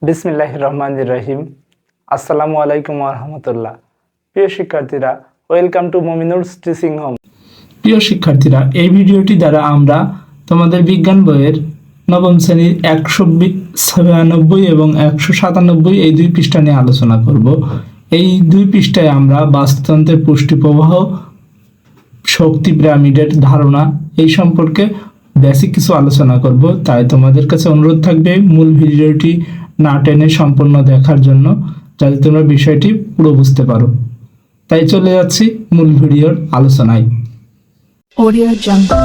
বিসমিল্লাহির রহমানির রহিম। আসসালামু আলাইকুম ওয়া রাহমাতুল্লাহ। প্রিয় শিক্ষার্থীরা, ওয়েলকাম টু মুমিনুরস টিচিং হোম। প্রিয় শিক্ষার্থীরা, এই ভিডিওটি দ্বারা আমরা তোমাদের বিজ্ঞান বইয়ের নবম শ্রেণীর 196 এবং 197 এই দুই পৃষ্ঠা নিয়ে আলোচনা করব। এই দুই পৃষ্ঠায় আমরা বাস্তুতন্ত্রের পুষ্টি প্রবাহ, শক্তি পিরামিডের ধারণা এই সম্পর্কে বেসিক কিছু আলোচনা করব। তাই তোমাদের কাছে অনুরোধ থাকবে মূল ভিডিওটি না টেনে সম্পূর্ণ দেখার জন্য, যাতে তোমরা বিষয়টি পুরো বুঝতে পারো। তাই চলে যাচ্ছি মূল ভিডিওর আলোচনায়। Audio Jungle।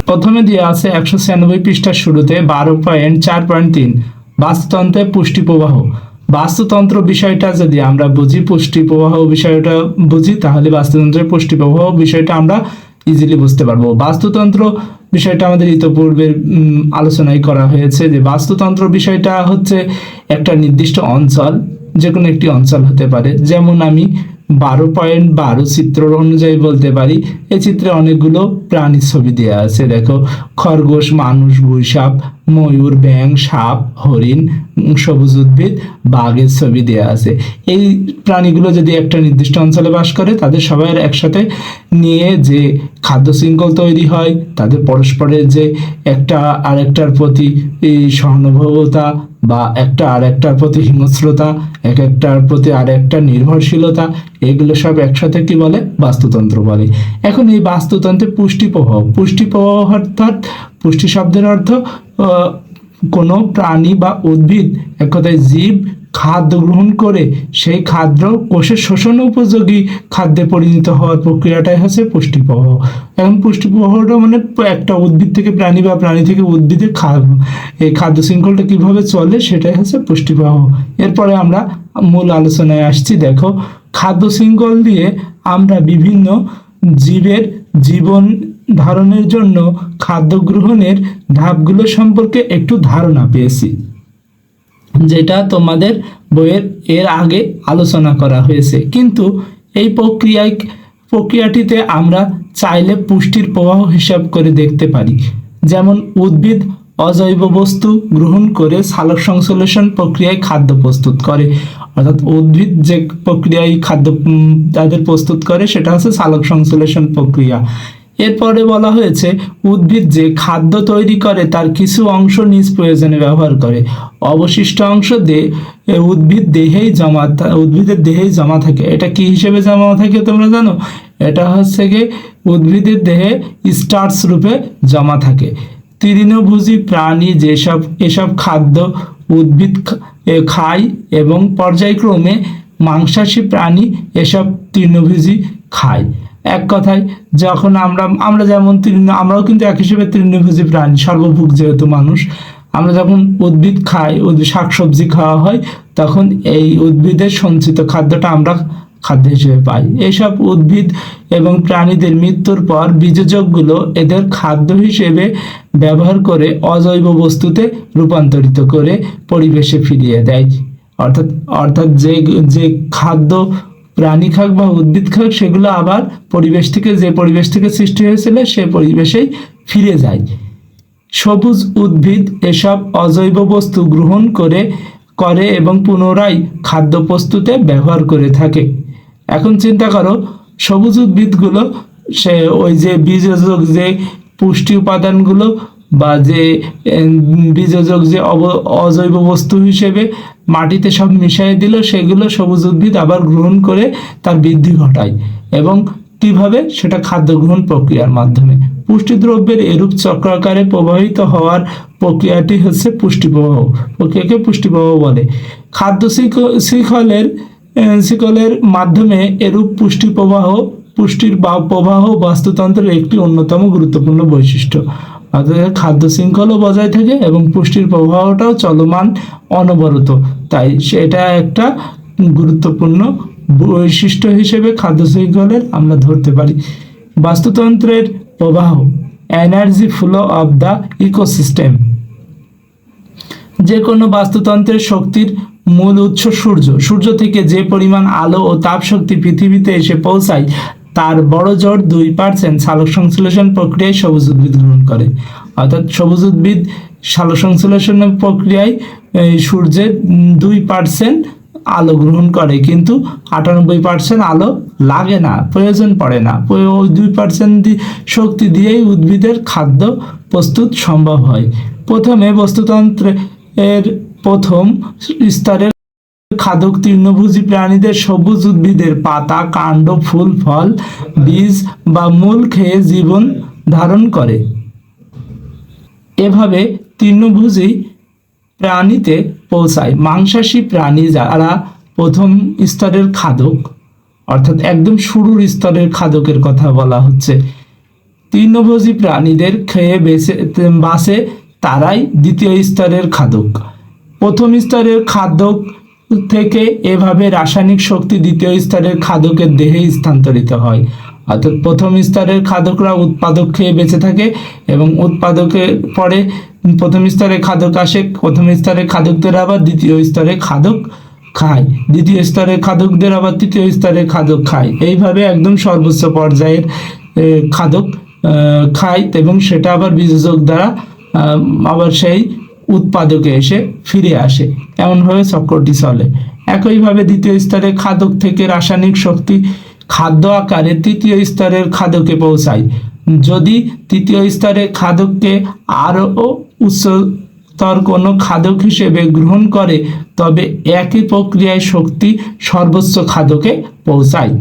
প্রথমে দেওয়া আছে 196 পৃষ্ঠার শুরুতে 12.4.3 বাস্তুতন্ত্রের পুষ্টি প্রবাহ। বাস্তুতন্ত্র বিষয়টা যদি আমরা বুঝি, পুষ্টি প্রবাহ বিষয়টা বুঝি, তাহলে বাস্তুতন্ত্রের পুষ্টি প্রবাহ বিষয়টা আমরা ইজিলি বুঝতে পারবো। বাস্তুতন্ত্র বিষয়টা আমাদের ইতোপূর্বে আলোচনায় করা হয়েছে যে বাস্তুতন্ত্র বিষয়টা হচ্ছে একটা নির্দিষ্ট অঞ্চল, যে কোনো একটি অঞ্চল হতে পারে। যেমন আমি 12.12 চিত্র অনুযায়ী বলতে পারি, এই চিত্রে অনেকগুলো প্রাণীর ছবি দেওয়া আছে। দেখো, খরগোশ, মানুষ, গুইসাপ, ময়ূর, ব্যাং, সাপ, হরিণ, সবুজ উদ্ভিদ, বাঘের ছবি দেওয়া আছে। এই প্রাণীগুলো যদি একটা নির্দিষ্ট অঞ্চলে বাস করে, তাদের সবাই একসাথে নিয়ে যে খাদ্য শৃঙ্খল তৈরি হয়, তাদের পরস্পরের যে একটা আরেকটার প্রতি সহানুভূতিতা বা একটা আরেকটার প্রতি হিংস্রতা, একটার প্রতি আরেকটা নির্ভরশীলতা, এগুলো সব একসাথে কি বলে? বাস্তুতন্ত্র বলে। এখন এই বাস্তুতন্ত্রের পুষ্টি প্রবাহ, পুষ্টি প্রবাহ অর্থাৎ পুষ্টি শব্দের অর্থ কোনো প্রাণী বা উদ্ভিদ, এক কথায় জীব, খাদ্য গ্রহণ করে সেই খাদ্য কোষের শোষণ উপযোগী খাদ্যে পরিণত হওয়ার প্রক্রিয়াটাই হচ্ছে পুষ্টি প্রবাহ। এখন পুষ্টি প্রবাহটা মানে একটা উদ্ভিদ থেকে প্রাণী বা প্রাণী থেকে উদ্ভিদে এই খাদ্য শৃঙ্খলটা কিভাবে চলে, সেটাই হচ্ছে পুষ্টি প্রবাহ। এরপরে আমরা মূল আলোচনায় আসছি। দেখো, খাদ্য শৃঙ্খল দিয়ে আমরা বিভিন্ন জীবের জীবন ধারণের জন্য খাদ্য গ্রহণের ধাপগুলো সম্পর্কে একটু ধারণা পেয়েছি, যেটা তোমাদের বইয়ের এর আগে আলোচনা করা হয়েছে। কিন্তু এই প্রক্রিয়াটিতে আমরা চাইলে পুষ্টির প্রবাহ হিসাব করে দেখতে পারি। যেমন উদ্ভিদ অজৈব বস্তু গ্রহণ করে সালোক সংশ্লেষণ প্রক্রিয়ায় খাদ্য প্রস্তুত করে, অর্থাৎ উদ্ভিদ যে প্রক্রিয়ায় খাদ্য তাদের প্রস্তুত করে সেটা হচ্ছে সালোক সংশ্লেষণ প্রক্রিয়া। এরপরে বলা হয়েছে উদ্ভিদ যে খাদ্য তৈরি করে তার কিছু অংশ নিজ প্রয়োজনে ব্যবহার করে, অবশিষ্ট অংশ উদ্ভিদের দেহেই জমা থাকে। এটা কি হিসেবে জমা থাকে তোমরা জানো? এটা হচ্ছে কি উদ্ভিদের দেহে স্টার্চ রূপে জমা থাকে। তৃণভোজী প্রাণী এসব খাদ্য উদ্ভিদ খায় এবং পর্যায়ক্রমে মাংসাশী প্রাণী এসব তৃণভোজী খায়। এক কথায়, যখন আমরা যেমন আমরাও কিন্তু এক হিসেবে তৃণভোজী প্রাণী, সর্বভুক যেহেতু মানুষ, আমরা যখন উদ্ভিদ খাই, শাকসবজি খাওয়া হয়, তখন এই উদ্ভিদের সঞ্চিত খাদ্যটা আমরা খাদ্য হিসেবে পাই। এইসব উদ্ভিদ এবং প্রাণীদের মৃত্যুর পর বীজজগুলো এদের খাদ্য হিসেবে ব্যবহার করে অজৈব বস্তুতে রূপান্তরিত করে পরিবেশে ফিরিয়ে দেয়। অর্থাৎ যে খাদ্য প্রাণী খাক বা উদ্ভিদ খাক, সেগুলো আবার যে পরিবেশ থেকে সৃষ্টি হয়েছিল সে পরিবেশেই ফিরে যায়। সবুজ উদ্ভিদ এসব অজৈব বস্তু গ্রহণ করে এবং পুনরায় খাদ্য প্রস্তুতে ব্যবহার করে থাকে। এখন চিন্তা করো, সবুজ উদ্ভিদগুলো সে ওই যে বীজযোগ যে পুষ্টি উপাদানগুলো বা যে বীজযোগ যে অজৈব বস্তু হিসেবে মাটিতে সব মিশিয়ে দিল, সেগুলো সবুজ উদ্ভিদ আবার গ্রহণ করে তার বৃদ্ধি ঘটায়। এবং কিভাবে? সেটা খাদ্য গ্রহণ প্রক্রিয়ার মাধ্যমে। পুষ্টিদ্রব্যের এরূপ চক্রাকারে প্রবাহিত হওয়ার প্রক্রিয়াটি হচ্ছে পুষ্টি প্রবাহ। প্রক্রিয়াকে পুষ্টি প্রবাহ বলে। খাদ্য শৃঙ্খলের মাধ্যমে এরূপ পুষ্টির প্রবাহ বাস্তুতন্ত্রের একটি অন্যতম গুরুত্বপূর্ণ বৈশিষ্ট্য। অর্থাৎ খাদ্য শৃঙ্খলও বজায় থাকে এবং পুষ্টির প্রবাহটাও চলমান, অনবরত। তাই সেটা একটা গুরুত্বপূর্ণ বৈশিষ্ট্য হিসেবে খাদ্য শৃঙ্খলের আমরা ধরতে পারি। বাস্তুতন্ত্রের প্রবাহ, energy flow of the ecosystem. যে কোনো বাস্তুতন্ত্রের শক্তির মূল উৎস সূর্য। সূর্য থেকে যে পরিমাণ আলো ও তাপ শক্তি পৃথিবীতে এসে পৌঁছায় তার বড় জোর 2% সালোক সংশ্লেষণ প্রক্রিয়ায় সবুজ উদ্ভিদ গ্রহণ করে। অর্থাৎ সবুজ উদ্ভিদ সালোক সংশ্লেষণ প্রক্রিয়ায় সূর্যের 2% আলো গ্রহণ করে, কিন্তু 98% আলো লাগে না, প্রয়োজন পড়ে না। ওই 2% শক্তি দিয়েই উদ্ভিদের খাদ্য প্রস্তুত সম্ভব হয়। প্রথমে বস্তুতন্ত্রের প্রথম স্তরের খাদক তৃণভোজী প্রাণীদের সবুজ উদ্ভিদের পাতা, কাণ্ড, ফুল, ফল, বীজ বা মূল খেয়ে জীবন ধারণ করে। এভাবে তৃণভোজী প্রাণীতে পৌঁছায়। মাংসাশী প্রাণী যারা প্রথম স্তরের খাদক, অর্থাৎ একদম শুরুর স্তরের খাদকের কথা বলা হচ্ছে, তৃণভোজী প্রাণীদের খেয়ে বাঁচে তারাই দ্বিতীয় স্তরের খাদক। প্রথম স্তরের খাদক থেকে এভাবে রাসায়নিক শক্তি দ্বিতীয় স্তরের খাদকের দেহে স্থানান্তরিত হয়। অর্থাৎ প্রথম স্তরের খাদকরা উৎপাদক খেয়ে বেঁচে থাকে এবং উৎপাদকের পরে প্রথম স্তরে খাদক আসে, প্রথম স্তরের খাদকদের আবার দ্বিতীয় স্তরে খাদক খায়, দ্বিতীয় স্তরের খাদকদের আবার তৃতীয় স্তরের খাদক খায়। এইভাবে একদম সর্বোচ্চ পর্যায়ের খাদক খায় এবং সেটা আবার বিযোজক দ্বারা আবার সেই উৎপাদকে এসে ফিরে আসে। এমনভাবে চক্রটি চলে। একইভাবে দ্বিতীয় স্তরের খাদক থেকে রাসায়নিক শক্তি খাদ্য আকারে তৃতীয় স্তরের খাদকে পৌঁছায়। যদি তৃতীয় স্তরের খাদককে আরও উচ্চতর কোনো খাদক হিসেবে গ্রহণ করে তবে একই প্রক্রিয়ায় শক্তি সর্বোচ্চ খাদকে পৌঁছায়।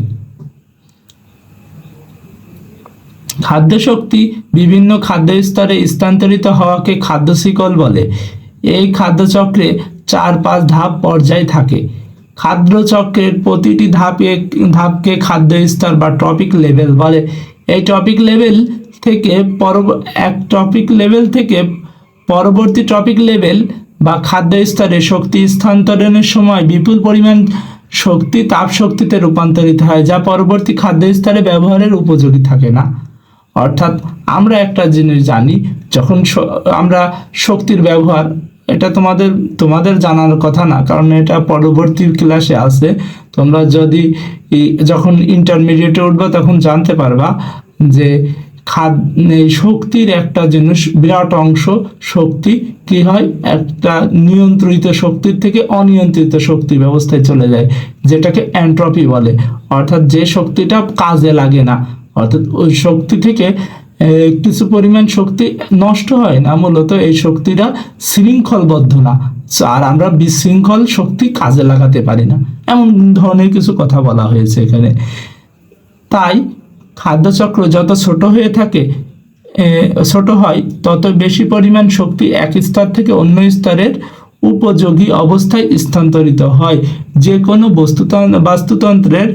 খাদ্য শক্তি বিভিন্ন খাদ্য স্তরে স্থানান্তরিত হওয়াকে খাদ্য শিকল বলে। এই খাদ্য চক্রে 4-5 ধাপ পর্যায় থাকে। খাদ্য চক্রের প্রতিটি ধাপকে খাদ্য স্তর বা টপিক লেভেল বলে। এই টপিক লেভেল থেকে পরবর্তী টপিক লেভেল বা খাদ্য স্তরে শক্তি স্থানান্তরণের সময় বিপুল পরিমাণ শক্তি তাপ শক্তিতে রূপান্তরিত হয়, যা পরবর্তী খাদ্য স্তরে ব্যবহারের উপযোগী থাকে না। অর্থাৎ আমরা একটা জিনিস জানি, যখন আমরা শক্তির ব্যবহার, এটা তোমাদের জানার কথা না, কারণ এটা পরবর্তী ক্লাসে আছে। তোমরা যখন ইন্টারমিডিয়েটে উঠবে তখন জানতে পারবা যে শক্তির একটা জিনিস বিরাট অংশ শক্তি কি হয়, একটা নিয়ন্ত্রিত শক্তির থেকে অনিয়ন্ত্রিত শক্তি ব্যবস্থায় চলে যায়, যেটাকে এন্ট্রপি বলে। অর্থাৎ যে শক্তিটা কাজে লাগে না, অর্থাৎ ওই শক্তি থেকে কিছু পরিমাণ শক্তি নষ্ট হয় না, মূলত এই শক্তিটা শৃঙ্খলবদ্ধ না, আর আমরা বিশৃঙ্খল শক্তি কাজে লাগাতে পারি না, এমন ধরনের কিছু কথা বলা হয়েছে এখানে। তাই খাদ্যচক্র যত ছোট হয় তত বেশি পরিমাণ শক্তি এক স্তর থেকে অন্য স্তরের উপযোগী অবস্থায় স্থানান্তরিত হয়। যে কোনো বাস্তুতন্ত্রের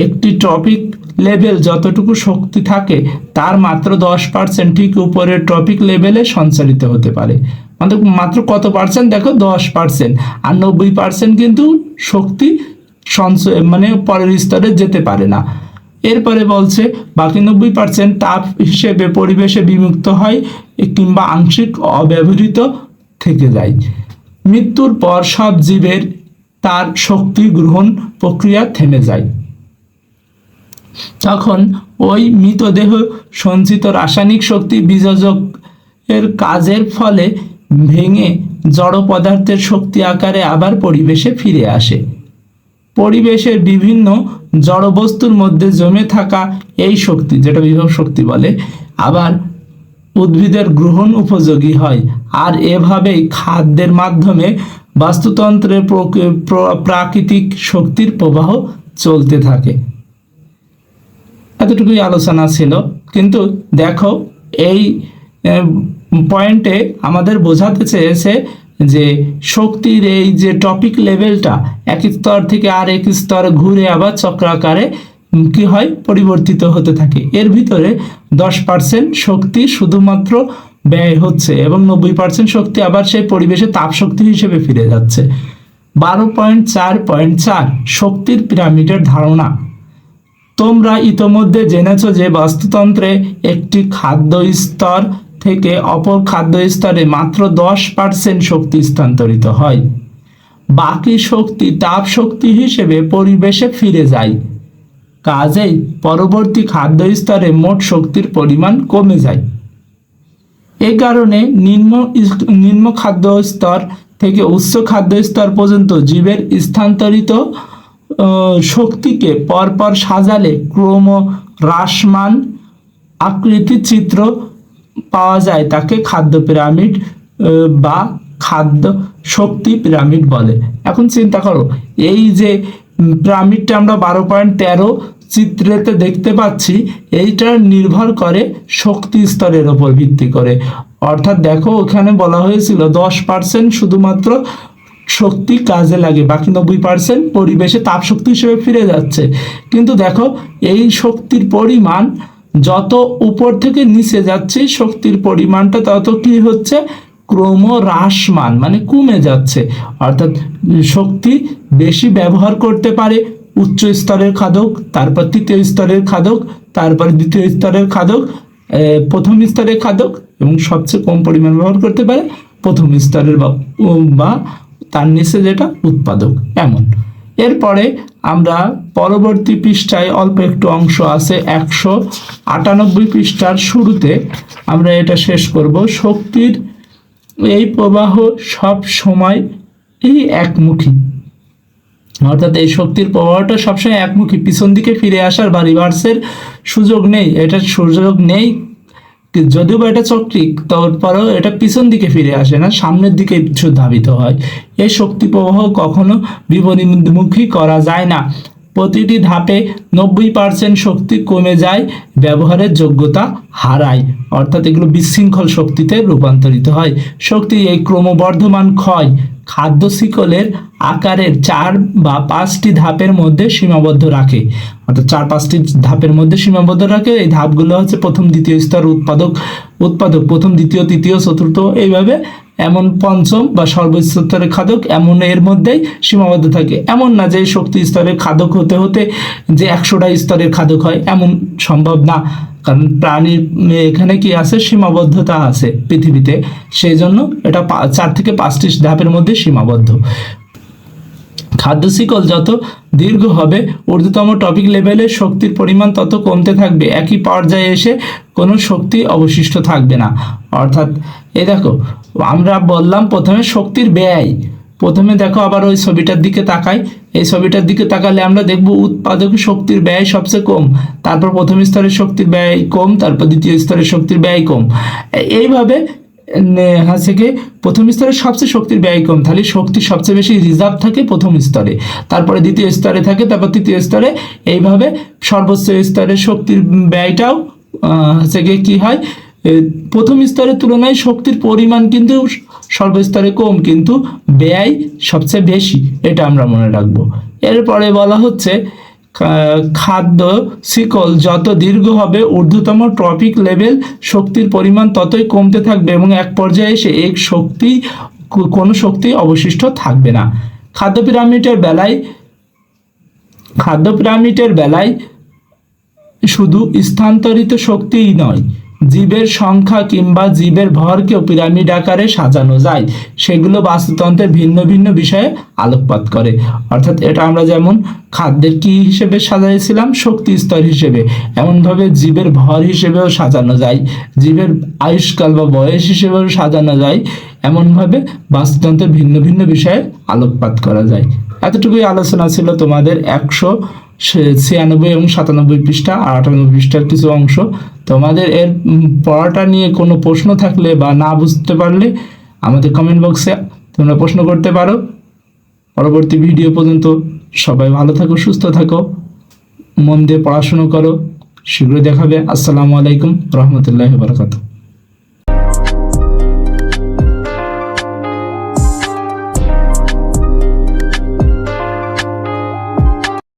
একটি টপিক লেভেল যতটুকু শক্তি থাকে তার মাত্র 10% ঠিক উপরের টপিক লেভেলে সঞ্চারিত হতে পারে। মাত্র কত পার্সেন্ট দেখো, 10%, আর 90% কিন্তু শক্তি সঞ্চয় পরের স্তরে যেতে পারে না। এরপরে বলছে বাকি 90% তাপ হিসেবে পরিবেশে বিমুক্ত হয় কিংবা আংশিক অব্যবহৃত থেকে যায়। মৃত্যুর পর সব জীবের তার শক্তি গ্রহণ প্রক্রিয়া থেমে যায়। তখন ওই মৃতদেহ সঞ্চিত রাসায়নিক শক্তি বিযোজক এর কাজের ফলে ভেঙে জড় পদার্থের শক্তি আকারে আবার পরিবেশে ফিরে আসে। পরিবেশের বিভিন্ন জড় বস্তুর মধ্যে জমে থাকা এই শক্তি, যেটা বিভব শক্তি বলে, আবার উদ্ভিদের গ্রহণ উপযোগী হয়, আর এভাবেই খাদ্যের মাধ্যমে বাস্তুতন্ত্রের প্রাকৃতিক শক্তির প্রবাহ চলতে থাকে। এতটুকুই আলোচনা ছিল, কিন্তু দেখো এই পয়েন্টে আমাদের বোঝাতে চেয়েছে যে শক্তির এই যে টপিক লেভেলটা এক স্তর থেকে আর এক স্তর ঘুরে আবার চক্রাকারে কি হয়, পরিবর্তিত হতে থাকে। এর ভিতরে 10% শক্তি শুধুমাত্র ব্যয় হচ্ছে এবং 90% শক্তি আবার সেই পরিবেশে তাপ শক্তি হিসেবে ফিরে যাচ্ছে। 12.4.4 শক্তির পিরামিডের ধারণা। তোমরা ইতোমধ্যে জেনেছো যে বাস্তুতন্ত্রে একটি খাদ্য স্তর থেকে অপর খাদ্য স্তরে মাত্র 10% শক্তি স্থানান্তরিত হয়। বাকি শক্তি তাপ শক্তি হিসেবে পরিবেশে ফিরে যায়। কাজেই পরবর্তী খাদ্য স্তরে মোট শক্তির পরিমাণ কমে যায়। এ কারণে নিম্ন খাদ্য স্তর থেকে উচ্চ খাদ্য স্তর পর্যন্ত জীবের স্থানান্তরিত শক্তিকে পরপর সাজালে ক্রম হ্রাসমান আকৃতির চিত্র পাওয়া যায়, তাকে খাদ্য পিরামিড বা খাদ্য শক্তি পিরামিড বলে। এখন চিন্তা করো, এই যে পিরামিডটা আমরা 12.13 চিত্রেতে দেখতে পাচ্ছি, এইটা নির্ভর করে শক্তি স্তরের উপর ভিত্তি করে। অর্থাৎ দেখো, ওখানে বলা হয়েছিল 10% শুধুমাত্র শক্তি কাজে লাগে, বাকি 90% পরিবেশে তাপ শক্তি হিসেবে ফিরে যাচ্ছে। কিন্তু দেখো, এই শক্তির পরিমাণ যত উপর থেকে নিচে যাচ্ছে, শক্তির পরিমাণটা তত কি হচ্ছে, ক্রমহ্রাসমান, মানে কমে যাচ্ছে। অর্থাৎ শক্তি বেশি ব্যবহার করতে পারে উচ্চ স্তরের খাদক, তারপর তৃতীয় স্তরের খাদক, তারপর দ্বিতীয় স্তরের খাদক, প্রথম স্তরের খাদক, এবং সবচেয়ে কম পরিমাণ ব্যবহার করতে পারে প্রথম স্তরের বা তার নিচে যেটা উৎপাদক। এমন এরপরে আমরা পরবর্তী পৃষ্ঠায় অল্প একটু অংশ আছে, 198 পৃষ্ঠার শুরুতে আমরা এটা শেষ করব। শক্তির এই প্রবাহ সব সময় এই একমুখী, অর্থাৎ এই শক্তির প্রবাহটা সবসময় একমুখী, পিছন দিকে ফিরে আসার বা রিভার্সের সুযোগ নেই, এটা সুযোগ নেই। যদিও বা এটা চক্রিক, তারপরেও এটা পিছন দিকে ফিরে আসে না, সামনের দিকে কিছু ধাবিত হয়। এই শক্তি প্রবাহ কখনো বিপরীতমুখী করা যায় না। প্রতিটি ধাপে 90% শক্তি কমে যায়, ব্যবহারের যোগ্যতা হারায়, অর্থাৎ এগুলো বিশৃঙ্খল শক্তিতে রূপান্তরিত হয়। শক্তি এই ক্রমবর্ধমান ক্ষয় খাদ্য শিকলের আকারের 4 বা 5টি ধাপের মধ্যে সীমাবদ্ধ রাখে, অর্থাৎ 4-5টি ধাপের মধ্যে সীমাবদ্ধ রাখে। এই ধাপগুলো হচ্ছে প্রথম দ্বিতীয় স্তর উৎপাদক, প্রথম দ্বিতীয় তৃতীয় চতুর্থ, এইভাবে এমন পঞ্চম বা সর্বোচ্চ স্তরের খাদক, এমন এর মধ্যেই সীমাবদ্ধ থাকে। এমন না যে শক্তি স্তরের খাদক হতে হতে যে 100টা স্তরের খাদক হয়, এমন সম্ভব না, কারণ প্রাণীর এখানে কি আছে, সীমাবদ্ধতা আছে পৃথিবীতে, সেই জন্য এটা 4 থেকে 5টি ধাপের মধ্যে সীমাবদ্ধ। খাদ্য শিকল যত দীর্ঘ হবে, ঊর্ধ্বতম টপিক লেভেলে শক্তির পরিমাণ তত কমতে থাকবে, একই পর্যায়ে এসে কোনো শক্তি অবশিষ্ট থাকবে না। অর্থাৎ দেখো, আমরা বললাম প্রথমে শক্তির ব্যয়, প্রথমে দেখো আবার ওই ছবিটার দিকে তাকাই, এই ছবিটার দিকে তাকালে আমরা দেখব উৎপাদক শক্তির ব্যয় সবচেয়ে কম, তারপর প্রথম স্তরের শক্তির ব্যয় কম, তারপর দ্বিতীয় স্তরের শক্তির ব্যয় কম। এইভাবে হচ্ছে কি, প্রথম স্তরে সবচেয়ে শক্তির ব্যয় কম, তাহলে শক্তি সবচেয়ে বেশি রিজার্ভ থাকে প্রথম স্তরে, তারপরে দ্বিতীয় স্তরে থাকে, তারপর তৃতীয় স্তরে, এইভাবে সর্বোচ্চ স্তরের শক্তির ব্যয়টাও হচ্ছে গিয়ে কি হয়, প্রথম স্তরের তুলনায় শক্তির পরিমাণ কিন্তু সর্বস্তরে কম, কিন্তু ব্যয় সবচেয়ে বেশি, এটা আমরা মনে রাখবো। এরপরে বলা হচ্ছে খাদ্য শিকল যত দীর্ঘ হবে, ঊর্ধ্বতম ট্রপিক লেভেল শক্তির পরিমাণ ততই কমতে থাকবে, এবং এক পর্যায়ে এসে কোনো শক্তি অবশিষ্ট থাকবে না। খাদ্য পিরামিডের বেলায় শুধু স্থানান্তরিত শক্তিই নয়, জীবের সংখ্যা কিংবা জীবের ভরকেও পিরামিড আকারে সাজানো যায়, সেগুলো বাস্তুতন্ত্রের ভিন্ন ভিন্ন বিষয়ে আলোকপাত করে। অর্থাৎ এটা আমরা যেমন খাদ্যের কি হিসেবে সাজাইছিলাম, শক্তি স্তর হিসেবে, এমনভাবে জীবের ভর হিসেবেও সাজানো যায়, জীবের আয়ুষ্কাল বা বয়স হিসেবেও সাজানো যায়, এমনভাবে বাস্তুতন্ত্রের ভিন্ন ভিন্ন বিষয়ে আলোকপাত করা যায়। এতটুকুই আলোচনা ছিল তোমাদের 196 এবং 97 পৃষ্ঠা আর 98 পৃষ্ঠার কিছু অংশ। তোমাদের এর পড়াটা নিয়ে কোনো প্রশ্ন থাকলে বা না বুঝতে পারলে আমাদের কমেন্ট বক্সে তোমরা প্রশ্ন করতে পারো। পরবর্তী ভিডিও পর্যন্ত সবাই ভালো থাকো, সুস্থ থাকো, মন দিয়ে পড়াশুনো করো। শীঘ্রই দেখাবে। আসসালামু আলাইকুম রহমতুল্লাহি ওয়া বারাকাতুহু।